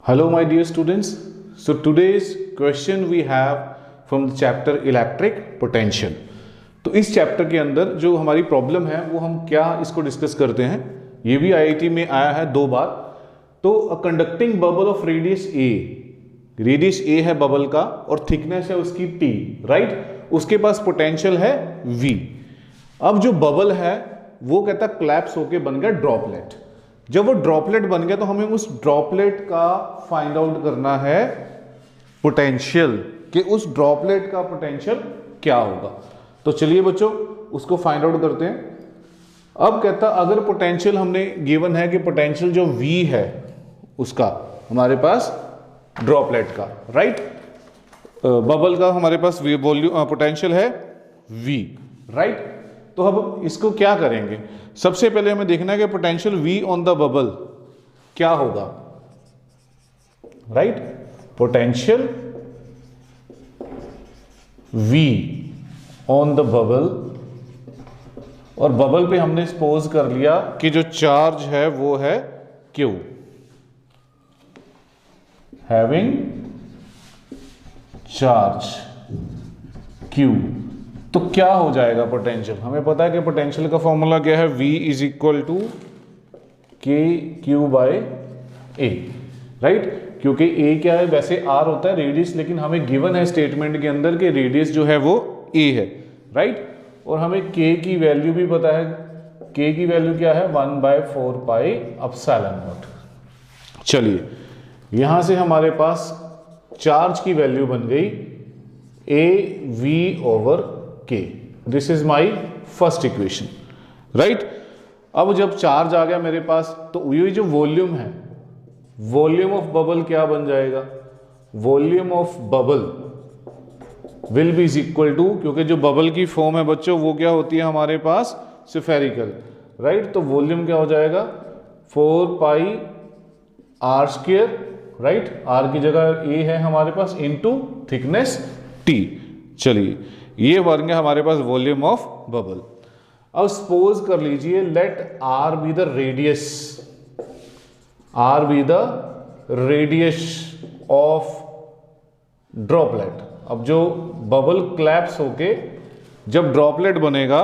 Hello my dear students. So today's question we have from the chapter electric potential. तो इस chapter के अंदर जो हमारी प्रॉब्लम है वो हम क्या इसको डिस्कस करते हैं, ये भी आईआईटी में आया है 2 बार। तो a conducting bubble of radius a है बबल का और थिकनेस है उसकी टी, राइट। उसके पास पोटेंशियल है V। अब जो बबल है वो कहता है क्लैप्स होके बन गया ड्रॉपलेट। जब वो ड्रॉपलेट बन गया तो हमें उस ड्रॉपलेट का फाइंड आउट करना है पोटेंशियल, कि उस ड्रॉपलेट का पोटेंशियल क्या होगा। तो चलिए बच्चों उसको फाइंड आउट करते हैं। अब कहता अगर पोटेंशियल हमने गिवन है कि पोटेंशियल जो V है उसका हमारे पास ड्रॉपलेट का, राइट, बबल का हमारे पास वॉल्यूम पोटेंशियल है V, राइट। तो अब इसको क्या करेंगे, सबसे पहले हमें देखना है कि potential V on the bubble क्या होगा, right. Potential V on the bubble, और बबल पे हमने सपोज कर लिया कि जो चार्ज है वो है Q, हैविंग चार्ज Q। तो क्या हो जाएगा पोटेंशियल, हमें पता है कि पोटेंशियल का फॉर्मूला क्या है, V इज इक्वल टू के क्यू बाय ए, राइट। क्योंकि A क्या है, वैसे R होता है रेडियस, लेकिन हमें गिवन है स्टेटमेंट के अंदर कि रेडियस जो है वो A है, राइट। और हमें K की वैल्यू भी पता है, K की वैल्यू क्या है 1/4 पाई एप्सिलॉन नॉट। चलिए यहां से हमारे पास चार्ज की वैल्यू बन गई AV over K। This is my first equation, right. अब जब चार्ज आ गया मेरे पास तो ये जो वॉल्यूम है, वॉल्यूम ऑफ बबल क्या बन जाएगा, volume of bubble will be is equal to, क्योंकि जो बबल की फॉर्म है बच्चों वो क्या होती है हमारे पास स्फेरिकल, राइट। तो वॉल्यूम क्या हो जाएगा 4 पाई आर स्क्वायर, राइट। आर की जगह A है हमारे पास इनटू थिकनेस T। चलिए ये बन गया हमारे पास वॉल्यूम ऑफ बबल। अब सपोज कर लीजिए let R be the radius, R be the radius of droplet. अब जो बबल क्लैप्स होके जब ड्रॉपलेट बनेगा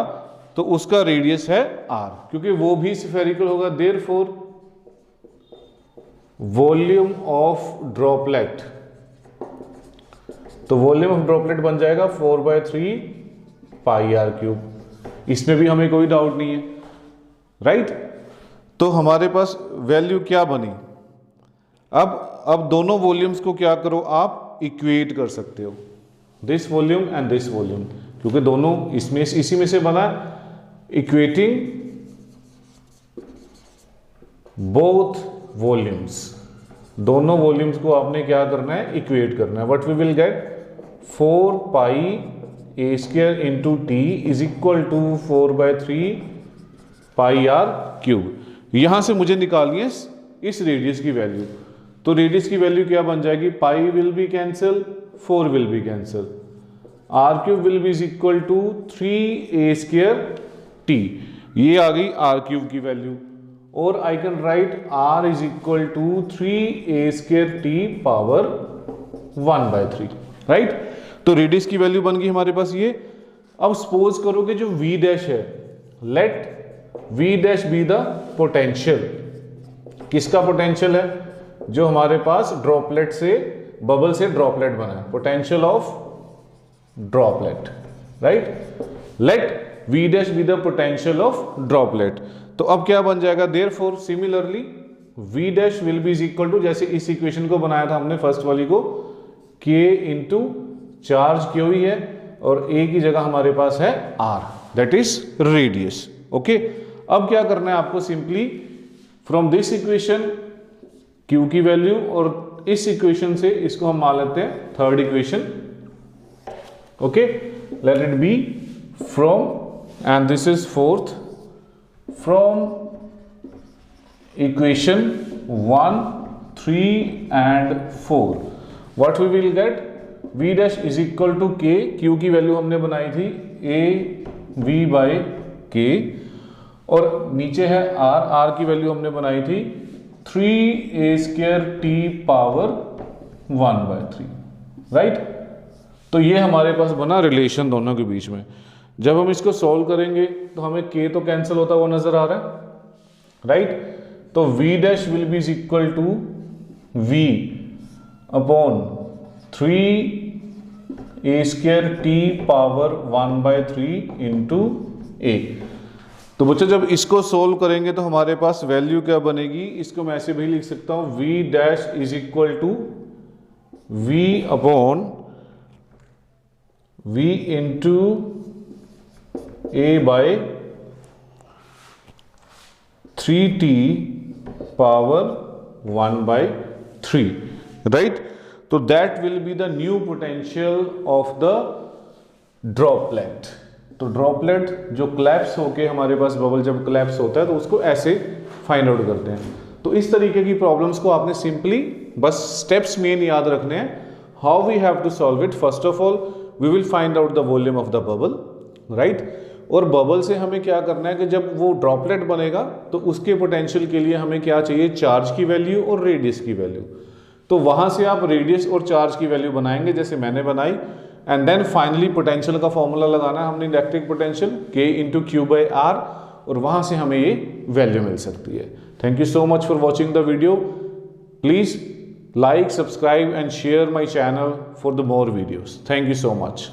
तो उसका रेडियस है R, क्योंकि वो भी स्फेरिकल होगा, देयरफॉर वॉल्यूम ऑफ ड्रॉपलेट, तो वॉल्यूम ऑफ ड्रॉपलेट बन जाएगा 4/3 पाई आर क्यूब। इसमें भी हमें कोई डाउट नहीं है, राइट। तो हमारे पास वैल्यू क्या बनी। अब दोनों वॉल्यूम्स को क्या करो, आप इक्वेट कर सकते हो, this volume and this volume, क्योंकि दोनों इसमें इसी में से बना, इक्वेटिंग बोथ वॉल्यूम्स। दोनों वॉल्यूम्स को आपने क्या करना है, इक्वेट करना है। What we will get 4 pi a square into t is equal to 4/3 pi r cube. यहां से मुझे निकालनी है इस रेडियस की वैल्यू, तो रेडियस की वैल्यू क्या बन जाएगी, pi will be cancel, 4 will be cancel, R cube will be is equal to 3a square t. ये आ गई आर क्यूब की वैल्यू, और I can write R is equal to 3a square t power 1/3, right. तो radius की value बन गई हमारे पास ये। अब सपोज करो कि जो V डैश है, let V dash be the potential. किसका पोटेंशियल है, जो हमारे पास ड्रॉपलेट से, बबल से ड्रॉपलेट बना है, potential of droplet, right. Let V dash be the potential of droplet. तो अब क्या बन जाएगा, therefore similarly V dash will be is equal to, जैसे इस इक्वेशन को बनाया था हमने फर्स्ट वाली को, K इंटू चार्ज Q ही है और A की जगह हमारे पास है R, that is radius, okay. अब क्या करना है आपको, simply from this equation Q की वैल्यू, और इस इक्वेशन से इसको हम मान लेते हैं third equation, okay. Let it be from, and this is fourth, from equation 1, 3 and 4 what we will get, V dash is equal to K, Q की वैल्यू हमने बनाई थी AV by K, और नीचे है R, R की value हमने बनाई थी 3a² पावर 1/3, राइट। तो ये हमारे पास बना रिलेशन दोनों के बीच में। जब हम इसको सॉल्व करेंगे तो हमें k तो कैंसिल होता हुआ नजर आ रहा है, राइट। तो v dash will be is equal to v upon 3a² power 1/3 into a। तो बच्चों जब इसको सोल्व करेंगे तो हमारे पास वैल्यू क्या बनेगी, इसको मैं ऐसे भी लिख सकता हूं, v dash is equal to v upon v into a by 3t power 1/3, right. तो that will be the new potential of the droplet. तो ड्रॉपलेट जो क्लैप्स होके हमारे पास बबल जब क्लैप्स होता है तो उसको ऐसे फाइंड आउट करते हैं। तो इस तरीके की प्रॉब्लम्स को आपने सिंपली बस स्टेप्स मेन याद रखने हैं। How we have to solve it, first of all we will find out the volume of the bubble, right. और बबल से हमें क्या करना है कि जब वो ड्रॉपलेट बनेगा तो उसके पोटेंशियल के लिए हमें क्या चाहिए, चार्ज की वैल्यू और रेडियस की वैल्यू। तो वहां से आप रेडियस और चार्ज की वैल्यू बनाएंगे जैसे मैंने बनाई, एंड देन फाइनली पोटेंशियल का फॉर्मूला लगाना है हमने, electric potential K into q by r, और वहां से हमें ये वैल्यू मिल सकती है। Thank you so much for watching the video. Please like, subscribe and share my channel for the more videos. Thank you so much.